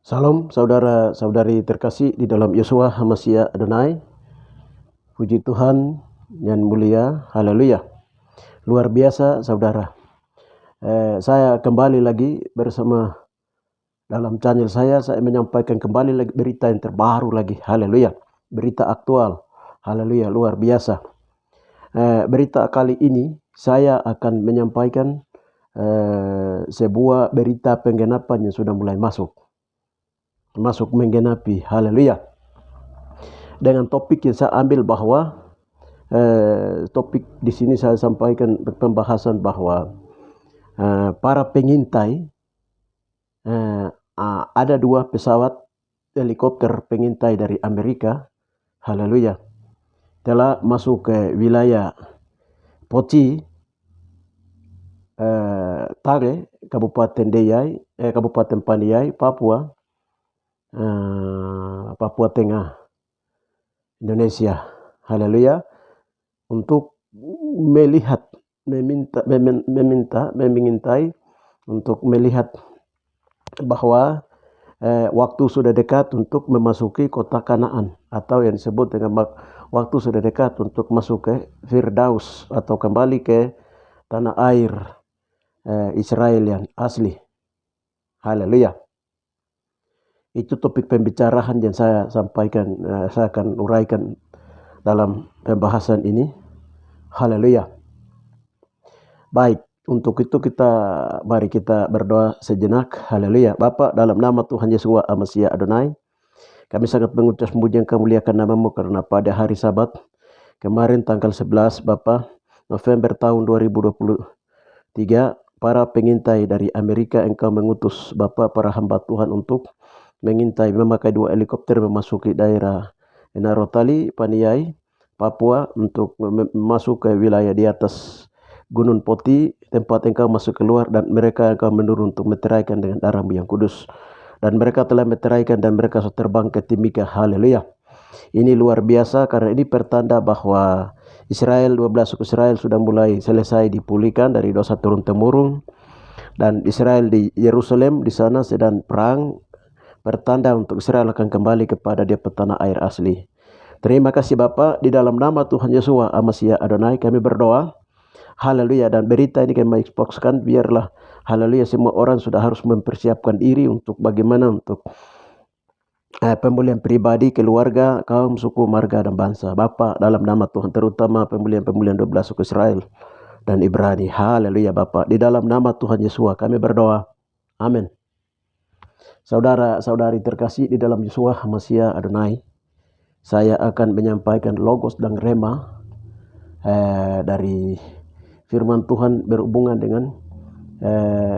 Salam saudara-saudari terkasih di dalam Yeshua HaMashiach Adonai. Puji Tuhan yang mulia, haleluya. Luar biasa saudara. Saya kembali lagi bersama dalam channel saya menyampaikan kembali lagi berita yang terbaru lagi, haleluya. Berita aktual, haleluya, luar biasa. Berita kali ini saya akan menyampaikan sebuah berita penggenapan yang sudah mulai masuk menggenapi, haleluya. Dengan topik yang saya ambil bahwa topik di sini saya sampaikan pembahasan bahwa para pengintai, ada dua pesawat helikopter pengintai dari Amerika, haleluya, telah masuk ke wilayah Poci, Tage, Kabupaten Deyai, Kabupaten Paniai, Papua Tengah, Indonesia, haleluya, untuk mengintai untuk melihat bahwa waktu sudah dekat untuk memasuki kota Kanaan, atau yang disebut dengan waktu sudah dekat untuk masuk ke Firdaus atau kembali ke tanah air Israel yang asli, haleluya. Itu topik pembicaraan yang saya sampaikan, saya akan uraikan dalam pembahasan ini, haleluya. Baik, untuk itu mari kita berdoa sejenak, haleluya. Bapa, dalam nama Tuhan Yesus HaMashiach Adonai, kami sangat mengucap puji dan kemuliaan namamu karena pada hari Sabat kemarin tanggal 11 Bapa November tahun 2023, para pengintai dari Amerika engkau mengutus Bapa para hamba Tuhan untuk mengintai, memakai dua helikopter memasuki daerah Enarotali, Paniai, Papua, untuk masuk ke wilayah di atas Gunung Poti, tempat engkau masuk keluar, dan mereka engkau menurun untuk meteraikan dengan darahmu yang kudus. Dan mereka telah meteraikan dan mereka sudah terbang ke Timika, haleluya. Ini luar biasa karena ini pertanda bahwa Israel, 12 suku Israel sudah mulai selesai dipulihkan dari dosa turun-temurun, dan Israel di Yerusalem di sana sedang perang, pertanda untuk Israel akan kembali kepada dia tanah air asli. Terima kasih Bapa, di dalam nama Tuhan Yesus HaMashiach Adonai kami berdoa, haleluya. Dan berita ini kami eksposkan, biarlah haleluya semua orang sudah harus mempersiapkan diri untuk bagaimana untuk pemulihan pribadi, keluarga, kaum, suku, marga, dan bangsa. Bapa, dalam nama Tuhan, terutama pemulihan 12 suku Israel dan Ibrani, haleluya Bapa, di dalam nama Tuhan Yesus kami berdoa, amin. Saudara-saudari terkasih di dalam Yeshua HaMashiach Adonai, saya akan menyampaikan logos dan rema dari firman Tuhan berhubungan dengan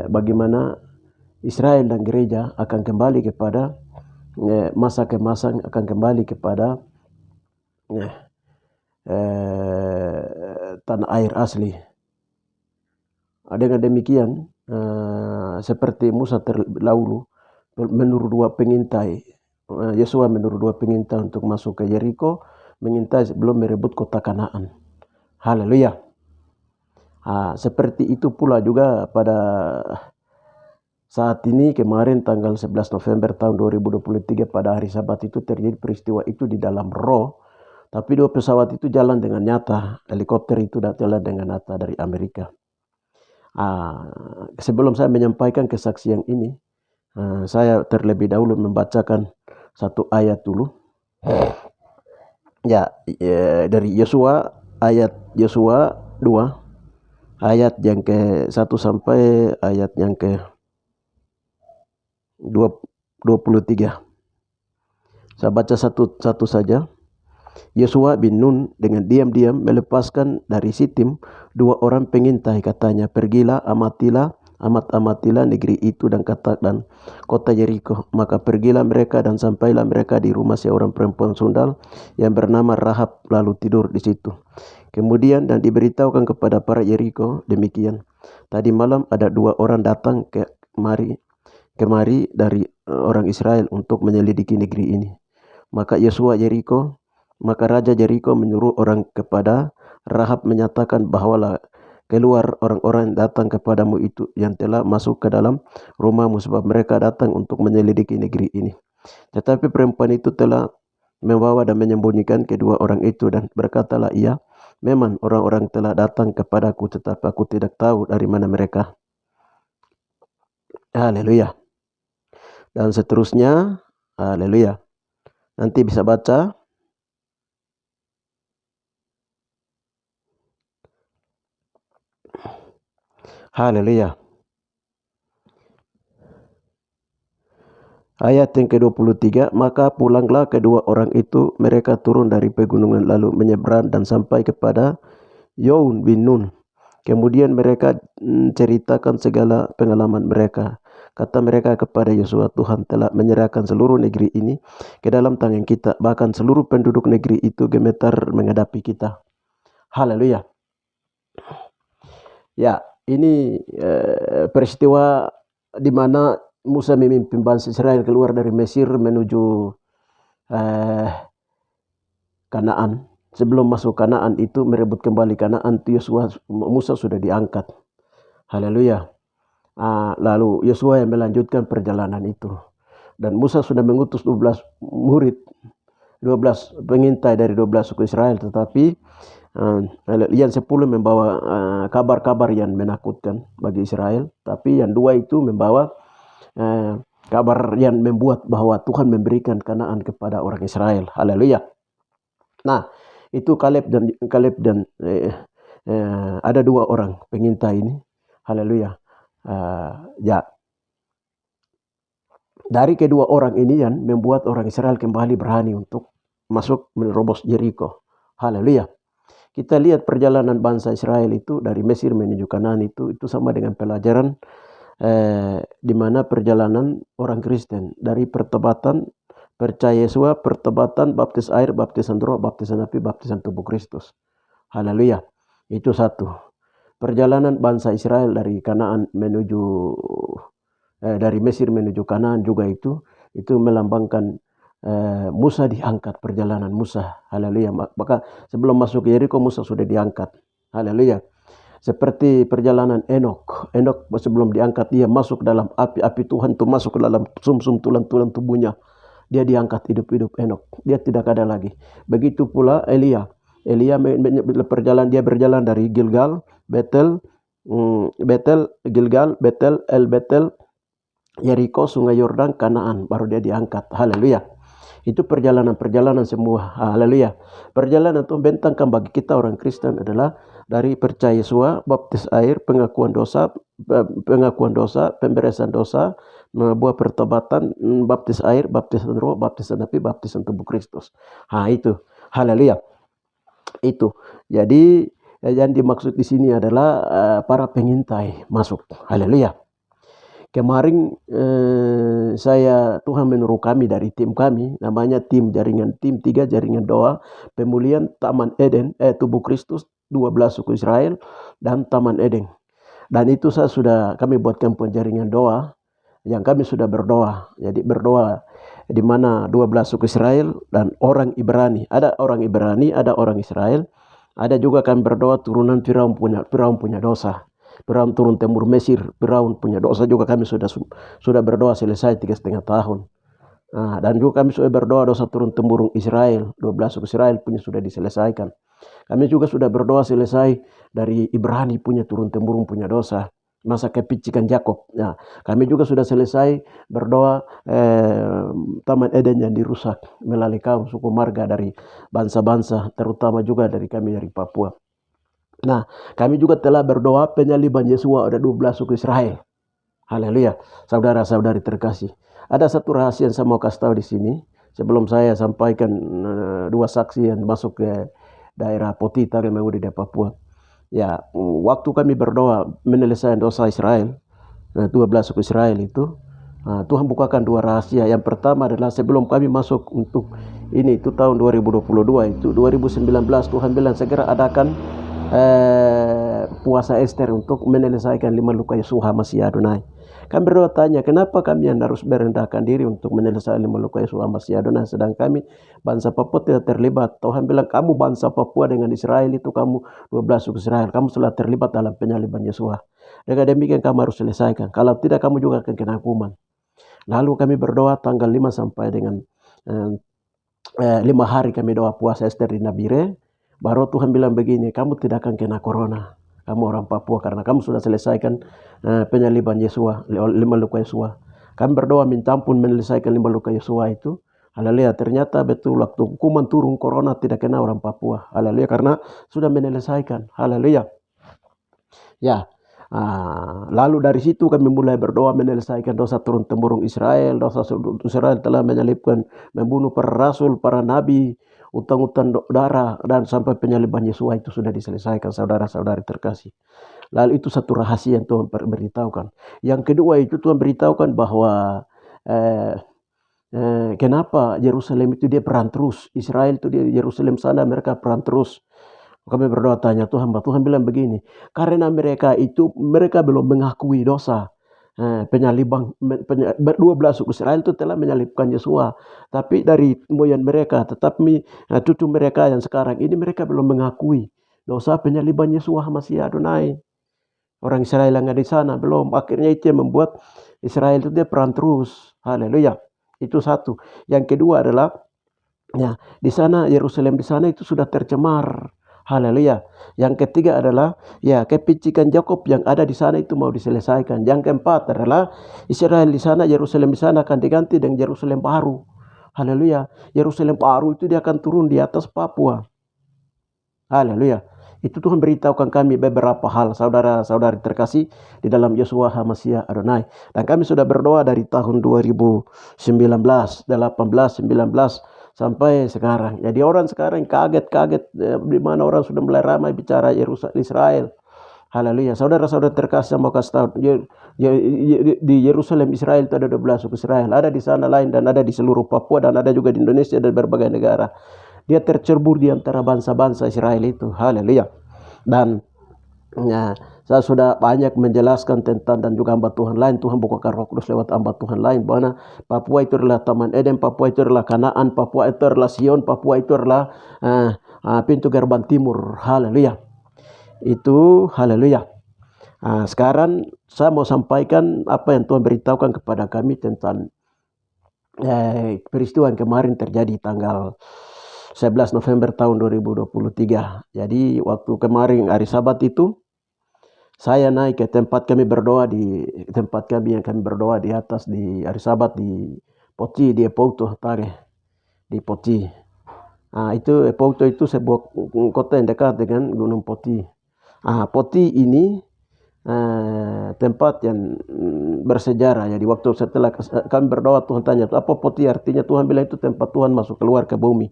bagaimana Israel dan gereja akan kembali kepada masa kemasan, akan kembali kepada tanah air asli. Dengan demikian, seperti Musa terdahulu menurut dua pengintai, Yosua menurut dua pengintai untuk masuk ke Yeriko, mengintai sebelum merebut kota Kanaan, haleluya. Seperti itu pula juga pada saat ini, kemarin tanggal 11 November tahun 2023 pada hari Sabat itu terjadi peristiwa itu di dalam roh, tapi dua pesawat itu jalan dengan nyata, helikopter itu jalan dengan nyata dari Amerika. Sebelum saya menyampaikan kesaksian ini, saya terlebih dahulu membacakan satu ayat dulu. Dari Yosua, ayat Yosua 2, ayat yang ke-1 sampai ayat yang ke-23. Saya baca satu saja. Yosua bin Nun dengan diam-diam melepaskan dari Sitim dua orang pengintai, katanya, pergilah, amatilah negeri itu dan kota Yeriko. Maka pergilah mereka dan sampailah mereka di rumah seorang perempuan sundal yang bernama Rahab, lalu tidur di situ. Kemudian dan diberitahukan kepada para Yeriko demikian, tadi malam ada dua orang datang kemari dari orang Israel untuk menyelidiki negeri ini. Maka Raja Yeriko menyuruh orang kepada Rahab menyatakan bahwa keluar orang-orang yang datang kepadamu itu yang telah masuk ke dalam rumahmu, sebab mereka datang untuk menyelidiki negeri ini. Tetapi perempuan itu telah membawa dan menyembunyikan kedua orang itu, dan berkatalah ia, memang orang-orang telah datang kepadaku, tetapi aku tidak tahu dari mana mereka. Haleluya. Dan seterusnya, haleluya. Nanti bisa baca. Haleluya. Ayat yang ke-23, maka pulanglah kedua orang itu, mereka turun dari pegunungan lalu menyeberang dan sampai kepada Yaun bin Nun. Kemudian mereka ceritakan segala pengalaman mereka. Kata mereka kepada Yosua, Tuhan telah menyerahkan seluruh negeri ini ke dalam tangan kita, bahkan seluruh penduduk negeri itu gemetar menghadapi kita. Haleluya. Ya, ini peristiwa di mana Musa memimpin bangsa Israel keluar dari Mesir menuju Kanaan. Sebelum masuk Kanaan itu, merebut kembali Kanaan, Musa sudah diangkat. Haleluya. Lalu Yosua yang melanjutkan perjalanan itu. Dan Musa sudah mengutus 12 murid, 12 pengintai dari 12 suku Israel, tetapi yang 10 membawa kabar-kabar yang menakutkan bagi Israel, tapi yang 2 itu membawa kabar yang membuat bahwa Tuhan memberikan Kanaan kepada orang Israel. Haleluya. Nah, itu Kaleb dan ada 2 orang pengintai ini. Haleluya. Ya. Dari kedua orang ini yang membuat orang Israel kembali berani untuk masuk menerobos Jericho. Haleluya. Kita lihat perjalanan bangsa Israel itu dari Mesir menuju Kanaan itu sama dengan pelajaran di mana perjalanan orang Kristen dari pertobatan percaya Yesus, pertobatan, baptis air, baptisan roh, baptisan api, baptisan tubuh Kristus. Haleluya. Itu satu. Perjalanan bangsa Israel dari Kanaan menuju dari Mesir menuju Kanaan juga itu melambangkan Musa diangkat, perjalanan Musa. Haleluya. Maka sebelum masuk ke Yeriko Musa sudah diangkat. Haleluya. Seperti perjalanan Enok sebelum diangkat dia masuk dalam api Tuhan itu masuk ke dalam sumsum tulang-tulang tubuhnya. Dia diangkat hidup-hidup Enok. Dia tidak ada lagi. Begitu pula Elia berjalan dari Gilgal, Betel, Yeriko, Sungai Yordan, Kanaan, baru dia diangkat. Haleluya. Itu perjalanan semua. Haleluya. Perjalanan itu membentangkan bagi kita orang Kristen adalah dari percaya Yesus, baptis air, pengakuan dosa, pemberesan dosa, buah pertobatan, baptis air, baptisan roh, baptisan api, baptisan tubuh Kristus. Itu. Haleluya. Itu. Jadi yang dimaksud di sini adalah para pengintai masuk. Haleluya. Kemarin Tuhan menyuruh kami dari tim kami, namanya tim 3 jaringan doa pemulihan Taman Eden, tubuh Kristus, 12 suku Israel dan Taman Eden. Dan itu kami buatkan jaringan doa yang kami sudah berdoa. Jadi berdoa di mana 12 suku Israel dan orang Ibrani. Ada orang Ibrani, ada orang Israel. Ada juga kami berdoa turunan Firaun punya dosa. Firaun turun temur Mesir, Firaun punya dosa juga kami sudah berdoa selesai 3,5 tahun. Dan juga kami sudah berdoa dosa turun temurun Israel, 12 suku Israel punya sudah diselesaikan. Kami juga sudah berdoa selesai dari Ibrani punya turun temurun punya dosa, masa kepicikan Yakob. Kami juga sudah selesai berdoa Taman Eden yang dirusak melalui kaum suku marga dari bangsa-bangsa, terutama juga dari kami dari Papua. Nah, kami juga telah berdoa penyaliban Yesus ada 12 suku Israel. Haleluya. Saudara-saudari terkasih. Ada satu rahasia yang saya mau kasih tahu di sini. Sebelum saya sampaikan 2 saksi yang masuk ke daerah Potita yang di Papua. Ya, waktu kami berdoa menyelesaikan dosa Israel, 12 suku Israel itu, Tuhan bukakan 2 rahasia. Yang pertama adalah sebelum kami masuk untuk ini itu tahun 2022 itu 2019 Tuhan bilang segera adakan puasa Ester untuk menyelesaikan 5 luka Yesus Masih Adonai. Kami berdoa tanya, kenapa kami yang harus merendahkan diri untuk menyelesaikan melukai Yeshua Masih Adonai, sedang kami bangsa Papua tidak terlibat. Tuhan bilang, kamu bangsa Papua dengan Israel itu, kamu 12 suku Israel, kamu telah terlibat dalam penyaliban Yeshua. Dengan demikian kamu harus selesaikan, kalau tidak kamu juga akan kena hukuman. Lalu kami berdoa tanggal 5 sampai dengan 5 hari kami doa puasa Ester di Nabire. Baru Tuhan bilang begini, kamu tidak akan kena corona, kamu orang Papua, karena kamu sudah selesaikan penyaliban Yeshua, 5 luka Yeshua. Kami berdoa minta ampun menyelesaikan 5 luka Yeshua itu. Haleluya, ternyata betul waktu hukuman turun, corona tidak kena orang Papua. Haleluya, karena sudah menyelesaikan. Haleluya. Ya, lalu dari situ kami mulai berdoa menyelesaikan dosa turun-temurun Israel. Dosa Israel telah menyalibkan, membunuh para rasul, para nabi, utang-utang darah, dan sampai penyaliban Yeshua itu sudah diselesaikan, saudara-saudari terkasih. Lalu itu satu rahasia yang Tuhan beritahukan. Yang kedua itu Tuhan beritahukan bahwa kenapa Yerusalem itu dia perang terus. Israel itu di Yerusalem sana mereka perang terus. Kami berdoa tanya Tuhan bilang begini, karena mereka belum mengakui dosa. Penyaliban 12 suku Israel itu telah menyalibkan Yeshua, tapi dari moyang mereka, tetapi cucu mereka yang sekarang ini mereka belum mengakui dosa penyaliban Yeshua Masih Adonai. Orang Israel yang ada di sana belum. Akhirnya itu yang membuat Israel itu dia perang terus. Haleluya. Itu satu. Yang kedua adalah di sana Yerusalem di sana itu sudah tercemar. Haleluya. Yang ketiga adalah kepicikan Yakub yang ada di sana itu mau diselesaikan. Yang keempat adalah Israel di sana, Yerusalem di sana akan diganti dengan Yerusalem baru. Haleluya. Yerusalem baru itu dia akan turun di atas Papua. Haleluya. Itu Tuhan beritahukan kami beberapa hal, saudara-saudari terkasih, di dalam Yeshua HaMashiach Adonai. Dan kami sudah berdoa dari tahun 2019, 18, 19 sampai sekarang. Jadi orang sekarang kaget di mana orang sudah mulai ramai bicara Israel. Haleluya. Saudara-saudara terkasih, mau kasih tahu, di Yerusalem Israel itu ada 12 suku Israel. Ada di sana lain dan ada di seluruh Papua dan ada juga di Indonesia dan berbagai negara. Dia tercebur di antara bangsa-bangsa Israel itu. Haleluya. Dan saya sudah banyak menjelaskan tentang dan juga hamba Tuhan lain. Tuhan bukakan Roh Kudus lewat hamba Tuhan lain. Bahwa Papua itu adalah Taman Eden, Papua itu adalah Kanaan, Papua itu adalah Sion, Papua itu adalah pintu gerbang timur. Haleluya. Itu haleluya. Sekarang saya mau sampaikan apa yang Tuhan beritahukan kepada kami tentang peristiwa yang kemarin terjadi tanggal 11 November tahun 2023. Jadi waktu kemarin hari Sabat itu saya naik ke tempat kami berdoa, di tempat kami yang kami berdoa di atas di hari Sabat di Poti, di Epouto Tare, di Poti. Itu Epouto itu sebuah kota yang dekat dengan Gunung Poti. Poti ini tempat yang bersejarah. Jadi waktu setelah kami berdoa, Tuhan tanya, apa Poti artinya? Tuhan bilang itu tempat Tuhan masuk keluar ke bumi.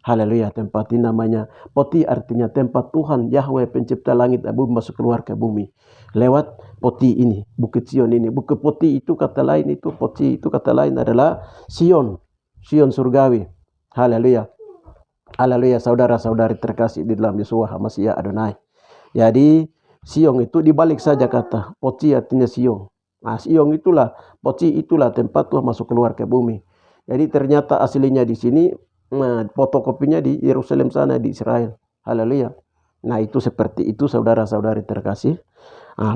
Haleluya. Tempat ini namanya Poti, artinya tempat Tuhan Yahweh pencipta langit dan bumi masuk keluar ke bumi lewat Poti ini, Bukit Sion ini. Bukit Poti itu kata lain, itu Poti itu kata lain adalah Sion surgawi. Haleluya. Haleluya, saudara-saudari terkasih di dalam Yeshua HaMashiach Adonai. Jadi Sion itu dibalik saja kata. Poti artinya Sion. Sion itulah, Poti itulah tempat Tuhan masuk keluar ke bumi. Jadi ternyata aslinya di sini, fotokopinya di Yerusalem sana di Israel. Haleluya. Nah itu seperti itu, saudara-saudari terkasih.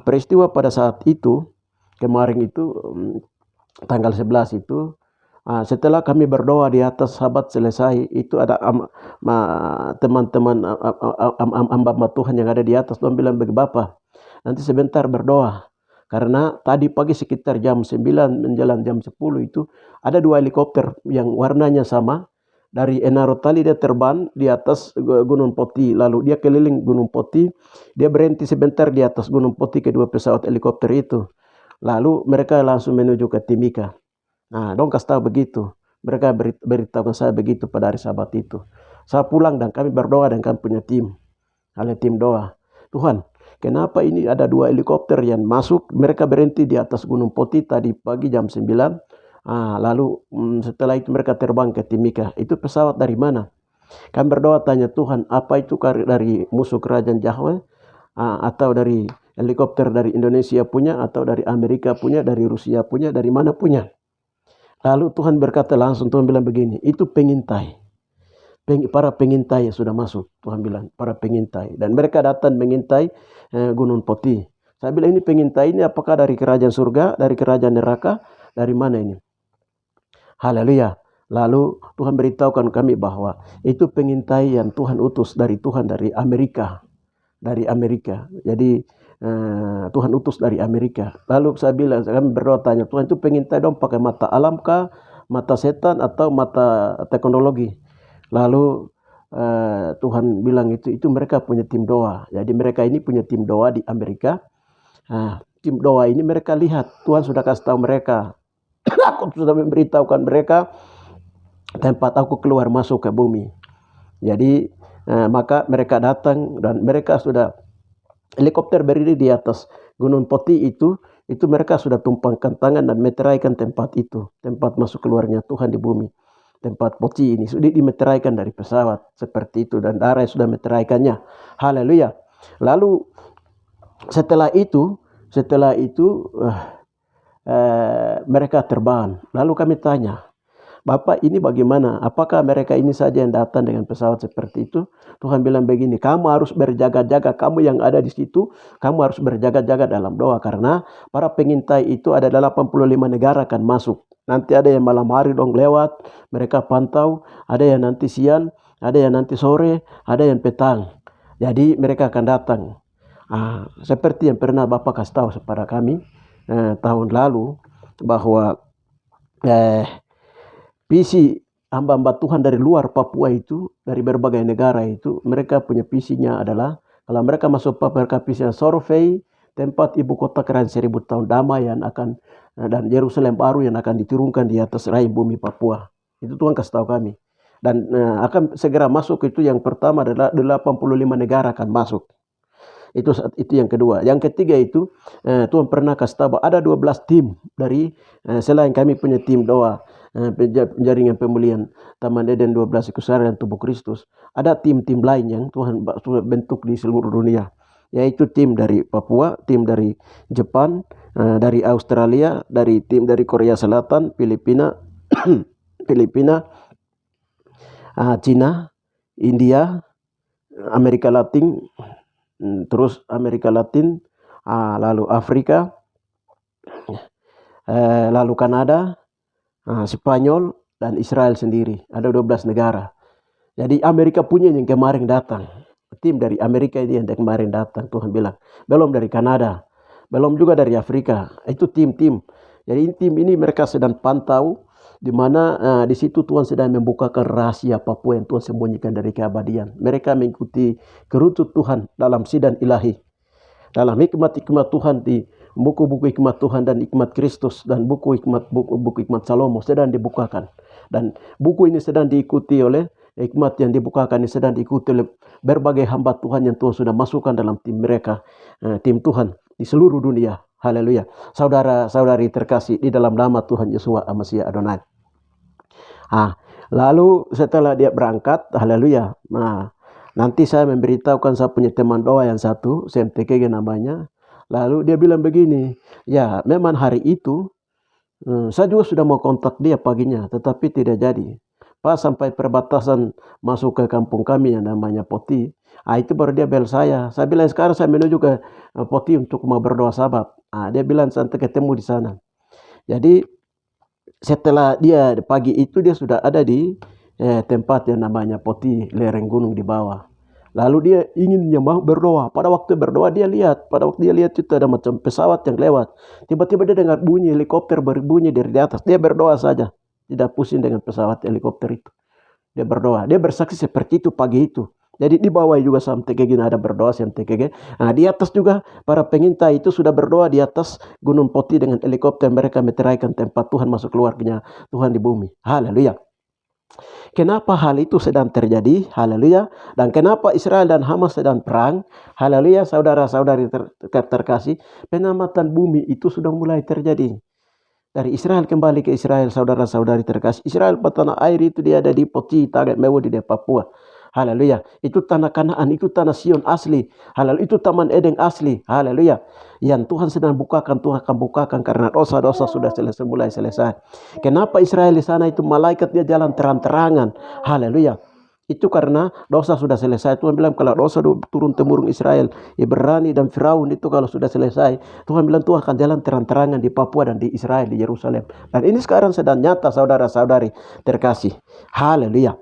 Peristiwa pada saat itu kemarin itu tanggal 11 itu, setelah kami berdoa di atas Sabat selesai, itu ada teman-teman hamba Tuhan yang ada di atas. Tuhan bilang bagi Bapak, nanti sebentar berdoa. Karena tadi pagi sekitar jam 9 menjelang jam 10 itu ada 2 helikopter yang warnanya sama. Dari Enaro Tali dia terbang di atas Gunung Poti. Lalu dia keliling Gunung Poti. Dia berhenti sebentar di atas Gunung Poti, kedua pesawat helikopter itu. Lalu mereka langsung menuju ke Timika. Dong kasih tahu begitu. Mereka beritahu saya begitu pada hari Sabat itu. Saya pulang dan kami berdoa dan kami punya tim. Tim doa. Tuhan, kenapa ini ada 2 helikopter yang masuk? Mereka berhenti di atas Gunung Poti tadi pagi jam 9. Lalu setelah itu mereka terbang ke Timika. Itu pesawat dari mana? Kami berdoa tanya Tuhan, apa itu dari musuh kerajaan Yahweh atau dari Helikopter dari Indonesia punya, atau dari Amerika punya, dari Rusia punya, dari mana punya. Lalu Tuhan berkata langsung, Tuhan bilang begini, itu pengintai. Para pengintai yang sudah masuk, Tuhan bilang, para pengintai. Dan mereka datang mengintai Gunung Putih. Saya bilang, ini pengintai ini apakah dari kerajaan surga, dari kerajaan neraka, dari mana ini? Haleluya. Lalu Tuhan beritahukan kami bahwa itu pengintai yang Tuhan utus dari Tuhan dari Amerika. Dari Amerika. Jadi Tuhan utus dari Amerika. Lalu saya bilang, kami berdoa tanya, Tuhan itu pengintai dong pakai mata alam kah, mata setan, atau mata teknologi? Lalu Tuhan bilang itu mereka punya tim doa. Jadi mereka ini punya tim doa di Amerika. Tim doa ini mereka lihat, Tuhan sudah kasih tahu mereka. Aku sudah memberitahukan mereka tempat aku keluar masuk ke bumi. Jadi maka mereka datang dan mereka sudah helikopter berdiri di atas Gunung Putih itu mereka sudah tumpangkan tangan dan meteraikan tempat itu, tempat masuk keluarnya Tuhan di bumi. Tempat Putih ini sudah dimeteraikan dari pesawat seperti itu, dan darah sudah meteraikannya. Haleluya. Lalu setelah itu mereka terbang. Lalu kami tanya, Bapak ini bagaimana? Apakah mereka ini saja yang datang dengan pesawat seperti itu? Tuhan bilang begini, kamu harus berjaga-jaga. Kamu yang ada di situ, kamu harus berjaga-jaga dalam doa. Karena para pengintai itu ada 85 negara akan masuk. Nanti ada yang malam hari dong lewat, mereka pantau. Ada yang nanti siang, ada yang nanti sore, ada yang petang. Jadi mereka akan datang. Seperti yang pernah Bapak kasih tahu kepada kami tahun lalu, bahwa visi hamba-hamba Tuhan dari luar Papua itu, dari berbagai negara itu, mereka punya visinya adalah, kalau mereka masuk Papua, mereka visinya survei tempat ibu kota kerajaan 1000 tahun damai yang akan, dan Yerusalem baru yang akan diturunkan di atas rahim bumi Papua. Itu Tuhan kasih tahu kami. Dan akan segera masuk itu, yang pertama adalah 85 negara akan masuk. Itu yang kedua. Yang ketiga itu Tuhan pernah kasih tahu ada 12 tim dari selain kami punya tim doa, penjaringan pemulihan Taman Eden 12 Keseharian Tubuh Kristus. Ada tim-tim lain yang Tuhan sudah bentuk di seluruh dunia. Yaitu tim dari Papua, tim dari Jepang, dari Australia, tim dari Korea Selatan, Filipina, Cina, India, Amerika Latin, terus Amerika Latin, lalu Afrika, lalu Kanada, Spanyol, dan Israel sendiri. Ada 12 negara. Jadi Amerika punya yang kemarin datang. Tim dari Amerika ini yang kemarin datang, Tuhan bilang. Belum dari Kanada, belum juga dari Afrika. Itu tim-tim. Jadi tim ini mereka sedang pantau, di mana di situ Tuhan sedang membukakan rahasia Papua yang Tuhan sembunyikan dari keabadian. Mereka mengikuti kerucut Tuhan dalam sidang ilahi, dalam hikmat-hikmat Tuhan, di buku-buku hikmat Tuhan dan hikmat Kristus, dan buku hikmat Salomo sedang dibukakan. Dan buku ini sedang diikuti oleh hikmat yang dibukakan, ini sedang diikuti oleh berbagai hamba Tuhan yang Tuhan sudah masukkan dalam tim mereka, tim Tuhan di seluruh dunia. Haleluya. Saudara-saudari terkasih di dalam nama Tuhan Yeshua Mashiach Adonai. Lalu setelah dia berangkat, haleluya. Nanti saya memberitahukan saya punya teman doa yang satu, CMTKG namanya. Lalu dia bilang begini, ya memang hari itu saya juga sudah mau kontak dia paginya, tetapi tidak jadi. Pas sampai perbatasan masuk ke kampung kami yang namanya Poti, itu baru dia bel saya. Saya bilang sekarang saya menuju ke Poti untuk mau berdoa sabat. Dia bilang santai ketemu di sana. Jadi setelah dia pagi itu dia sudah ada di tempat yang namanya Poti, lereng gunung di bawah. Lalu dia ingin berdoa. Pada waktu berdoa dia lihat itu ada macam pesawat yang lewat. Tiba-tiba dia dengar bunyi helikopter berbunyi dari atas. Dia berdoa saja, tidak pusing dengan pesawat helikopter itu. Dia berdoa. Dia bersaksi seperti itu pagi itu. Jadi di bawah juga SMTKG ada berdoa SMTKG. Di atas juga para pengintai itu sudah berdoa di atas Gunung Putih dengan helikopter. Mereka meteraikan tempat Tuhan masuk keluarnya Tuhan di bumi. Haleluya. Kenapa hal itu sedang terjadi? Haleluya. Dan kenapa Israel dan Hamas sedang perang? Haleluya. Saudara-saudari terkasih, penyelamatan bumi itu sudah mulai terjadi. Dari Israel kembali ke Israel, saudara-saudari terkasih. Israel tanah air itu dia ada di Poti, Tagat Mewo di Papua. Haleluya. Itu tanah Kanaan, itu tanah Sion asli. Haleluya. Itu Taman Eden asli. Haleluya. Yang Tuhan sedang bukakan, Tuhan akan bukakan karena dosa-dosa sudah mulai selesai. Kenapa Israel di sana itu malaikat dia jalan terang-terangan. Haleluya. Itu karena dosa sudah selesai. Tuhan bilang kalau dosa turun temurun Israel, Ibrani dan Firaun itu kalau sudah selesai, Tuhan bilang Tuhan akan jalan terang-terangan di Papua dan di Israel, di Yerusalem. Dan ini sekarang sedang nyata saudara-saudari terkasih. Haleluya.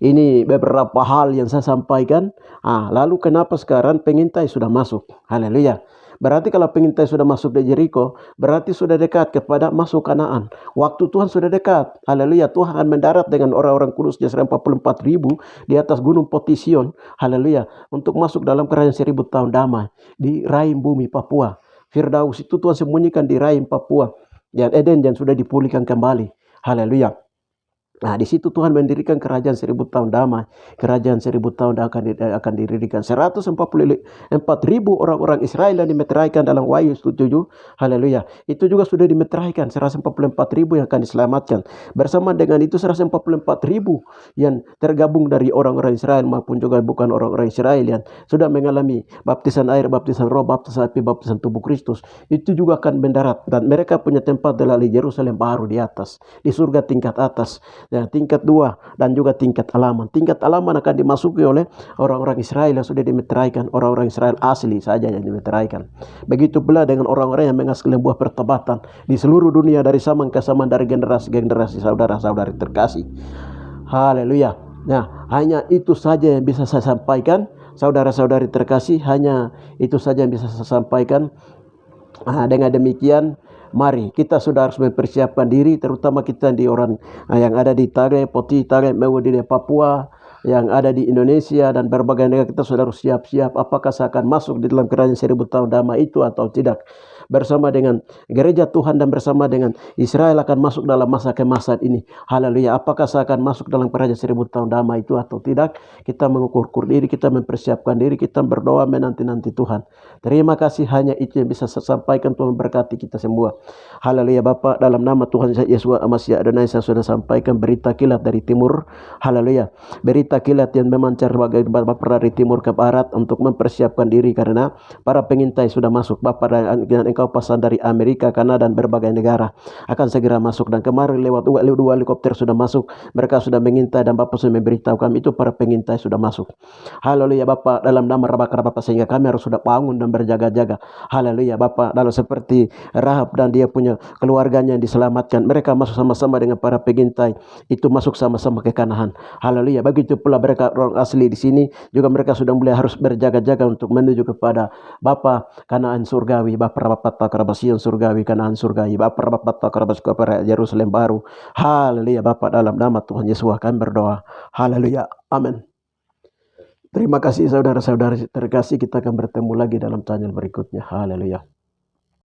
Ini beberapa hal yang saya sampaikan. Lalu kenapa sekarang pengintai sudah masuk? Haleluya. Berarti kalau pengintai sudah masuk di Jericho, berarti sudah dekat kepada masuk Kanaan. Waktu Tuhan sudah dekat. Haleluya. Tuhan akan mendarat dengan orang-orang kudusnya 44.000 di atas gunung Potision. Haleluya. Untuk masuk dalam kerajaan 1000 tahun damai di rahim bumi Papua. Firdaus itu Tuhan sembunyikan di rahim Papua. Dan Eden yang sudah dipulihkan kembali. Haleluya. Nah, di situ Tuhan mendirikan kerajaan 1000 tahun damai. Kerajaan 1000 tahun akan didirikan. 144.000 orang-orang Israel yang dimeteraikan dalam Wahyu 7. Haleluya. Itu juga sudah dimeteraikan. 144.000 yang akan diselamatkan. Bersama dengan itu 144.000 yang tergabung dari orang-orang Israel maupun juga bukan orang-orang Israel yang sudah mengalami baptisan air, baptisan roh, baptisan api, baptisan tubuh Kristus. Itu juga akan mendarat. Dan mereka punya tempat di Yerusalem baru di atas. Di surga tingkat atas. Ya, tingkat 2 dan juga tingkat alaman. Tingkat alaman akan dimasuki oleh orang-orang Israel yang sudah dimeteraikan, orang-orang Israel asli saja yang dimeteraikan. Begitu pula dengan orang-orang yang menghasilkan buah pertobatan di seluruh dunia dari zaman ke zaman, dari generasi ke generasi, saudara-saudari terkasih. Haleluya. Nah, hanya itu saja yang bisa saya sampaikan, saudara-saudari terkasih, hanya itu saja yang bisa saya sampaikan. Dengan demikian, mari kita sudah harus mempersiapkan diri, terutama kita di orang yang ada di Tare, Poti, Tare, Mewu di Papua, yang ada di Indonesia dan berbagai negara. Kita sudah harus siap-siap apakah saya akan masuk di dalam kerajaan 1000 tahun damai itu atau tidak. Bersama dengan gereja Tuhan dan bersama dengan Israel akan masuk dalam masa kemasan ini. Haleluya. Apakah saya akan masuk dalam kerajaan 1000 tahun damai itu atau tidak? Kita mengukur diri, kita mempersiapkan diri, kita berdoa menanti-nanti Tuhan. Terima kasih, hanya itu yang bisa saya sampaikan. Tuhan berkati kita semua. Haleluya. Bapa, dalam nama Tuhan Yesus Masih Adonai, saya sudah sampaikan berita kilat dari timur. Haleluya. Berita kilat yang memancar dari timur ke barat untuk mempersiapkan diri karena para pengintai sudah masuk. Bapa, dan engkau pasan dari Amerika, Kanada dan berbagai negara akan segera masuk. Dan kemarin lewat 2 helikopter sudah masuk. Mereka sudah mengintai dan Bapak sudah memberitahu kami itu para pengintai sudah masuk. Haleluya Bapak, dalam nama Bapak, sehingga kami harus sudah bangun dan berjaga-jaga. Haleluya Bapak, dalam seperti Rahab dan dia punya keluarganya yang diselamatkan, mereka masuk sama-sama dengan para pengintai itu, masuk sama-sama ke Kanaan. Haleluya. Begitu pula mereka orang asli di sini juga, mereka sudah mulai harus berjaga-jaga untuk menuju kepada Bapa Kanaan surgawi, Bapa Sion surgawi, Kanaan surgawi, Bapa kepada Yerusalem baru. Haleluya Bapa, dalam nama Tuhan Yesus kami berdoa. Haleluya. Amin. Terima kasih saudara-saudari terkasih, kita akan bertemu lagi dalam channel berikutnya. Haleluya.